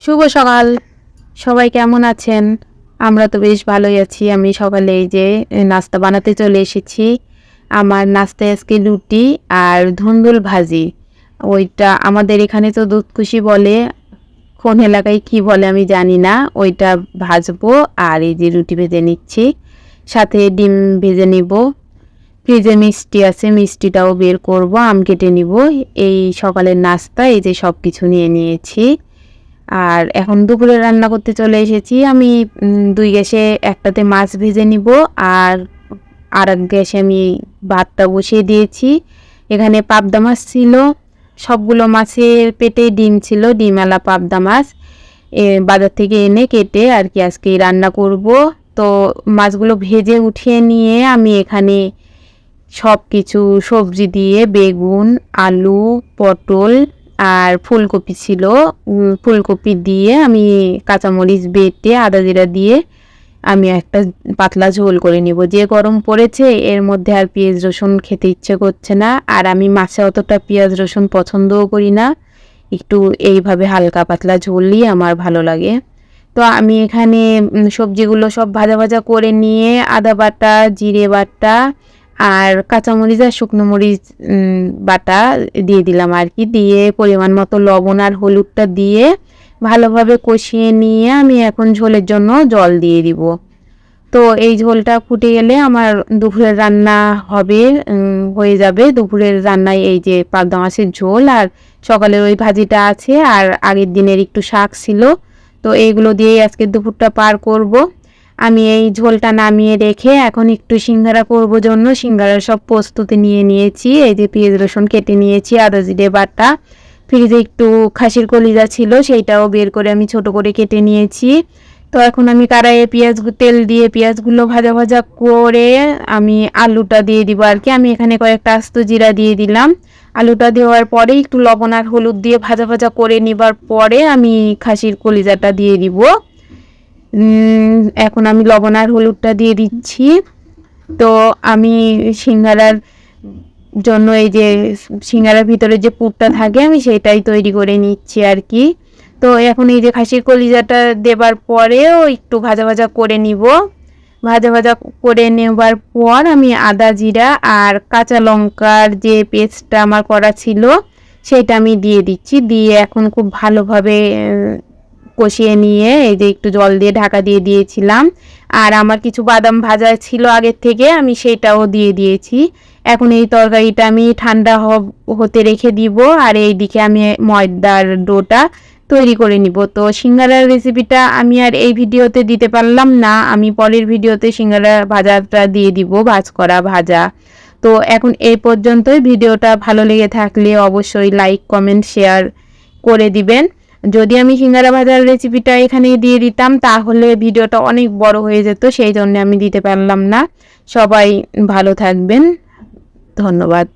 শুভ সকাল। সবাই কেমন আছেন? আমরা তো বেশ ভালোই আছি। আমি সকালে এই যে নাস্তা বানাতে চলে এসেছি। আমার নাস্তায় আজকে রুটি আর ধুন্দুল ভাজি। ওইটা আমাদের এখানে তো দুধকুশি বলে, কোন এলাকায় কি বলে আমি জানি না। ওইটা ভাজবো আর এই যে রুটি ভেজে নিচ্ছি। সাথে ডিম ভেজে নিব। ফ্রিজে মিষ্টি আছে, মিষ্টিটাও বের করব, আম কেটে নিব। এই সকালের নাস্তা, এই যে সব কিছু নিয়ে নিয়েছি। আর এখন দুপুরে রান্না করতে চলে এসেছি। আমি ২ গ্যাসে একটাতে মাছ ভেজে নিব আর আরেক গ্যাসে আমি ভাতটা বসিয়ে দিয়েছি। এখানে পাবদা মাছ ছিল, সবগুলো মাছের পেটে ডিম ছিল, ডিমওয়ালা পাবদা মাছ বাজার থেকে এনে কেটে আর কি আজকে রান্না করব। তো মাছগুলো ভেজে উঠিয়ে নিয়ে আমি এখানে সব কিছু সবজি দিয়ে বেগুন, আলু, পটল আর ফুলকপি ছিল। ফুলকপি দিয়ে আমি কাঁচামরিচ বেটে আদা জিরা দিয়ে আমি একটা পাতলা ঝোল করে নিব। যে গরম পড়েছে এর মধ্যে আর পেঁয়াজ রসুন খেতে ইচ্ছে করছে না। আর আমি মাছে অতটা পেঁয়াজ রসুন পছন্দও করি না। একটু এইভাবে হালকা পাতলা ঝোলই আমার ভালো লাগে। তো আমি এখানে সবজিগুলো সব ভাজা ভাজা করে নিয়ে আদা বাটা, জিরে বাটা আর কাঁচামরিচ আর শুকনো মরিচ বাটা দিয়ে দিলাম আর কি। দিয়ে পরিমাণ মতো লবণ আর হলুদটা দিয়ে ভালোভাবে কষিয়ে নিয়ে আমি এখন ঝোলের জন্য জল দিয়ে দিব। তো এই ঝোলটা ফুটে গেলে আমার দুপুরের রান্না হবে, হয়ে যাবে। দুপুরের রান্নায় এই যে পাবদা মাছের ঝোল আর সকালের ওই ভাজিটা আছে আর আগের দিনের একটু শাক ছিল। তো এইগুলো দিয়েই আজকে দুপুরটা পার করব। আমি এই ঝোলটা নামিয়ে রেখে এখন একটু সিঙ্গারা করব জন্য সিঙ্গারার সব প্রস্তুতি নিয়ে নিয়েছি। এই যে পেঁয়াজ রসুন কেটে নিয়েছি, আদা জিরে বাটা, ফ্রিজে একটু খাসির কলিজা ছিল সেইটাও বের করে আমি ছোট করে কেটে নিয়েছি। তো এখন আমি কড়াইয়ে তেল দিয়ে পেঁয়াজগুলো ভাজা ভাজা করে আমি আলুটা দিয়ে দিব আর কি। আমি এখানে কয়েকটা আস্ত জিরা দিয়ে দিলাম। আলুটা দেওয়ার পরে একটু লবণ আর হলুদ দিয়ে ভাজা ভাজা করে নেবার পরে আমি খাসির কলিজাটা দিয়ে দিব। এখন আমি লবণ আর হলুদটা দিয়ে দিচ্ছি। তো আমি সিঙ্গারার জন্য এই যে সিঙ্গারার ভিতরে যে পুরটা থাকে আমি সেটাই তৈরি করে নিচ্ছি আর কি। তো এখন এই যে খাসির কলিজাটা দেবার পরেও একটু ভাজা ভাজা করে নিব। ভাজা ভাজা করে নেবার পর আমি আদা জিরা আর কাঁচা লঙ্কার যে পেস্টটা আমার করা ছিল সেটা আমি দিয়ে দিচ্ছি। দিয়ে এখন খুব ভালোভাবে কষিয়ে নিয়ে এই যে একটু জল দিয়ে ঢাকা দিয়ে দিয়েছিলাম। আর আমার কিছু বাদাম ভাজা ছিল আগের থেকে, আমি সেটাও দিয়ে দিয়েছি। এখন এই তরকারিটা আমি ঠান্ডা হতে রেখে দিব আর এইদিকে আমি ময়দার ডোটা তৈরি করে নিব। তো সিঙ্গারার রেসিপিটা আমি আর এই ভিডিওতে দিতে পারলাম না, আমি পরের ভিডিওতে সিঙ্গারা ভাজাটা দিয়ে দিব, ভাজ করা ভাজা। তো এখন এই পর্যন্তই। ভিডিওটা ভালো লেগে থাকলে অবশ্যই লাইক কমেন্ট শেয়ার করে দিবেন। যদি আমি সিঙ্গারা ভাজার রেসিপিটা এখানে দিয়ে দিতাম তাহলে ভিডিওটা অনেক বড় হয়ে যেত, সেই জন্য আমি দিতে পারলাম না। সবাই ভালো থাকবেন, ধন্যবাদ।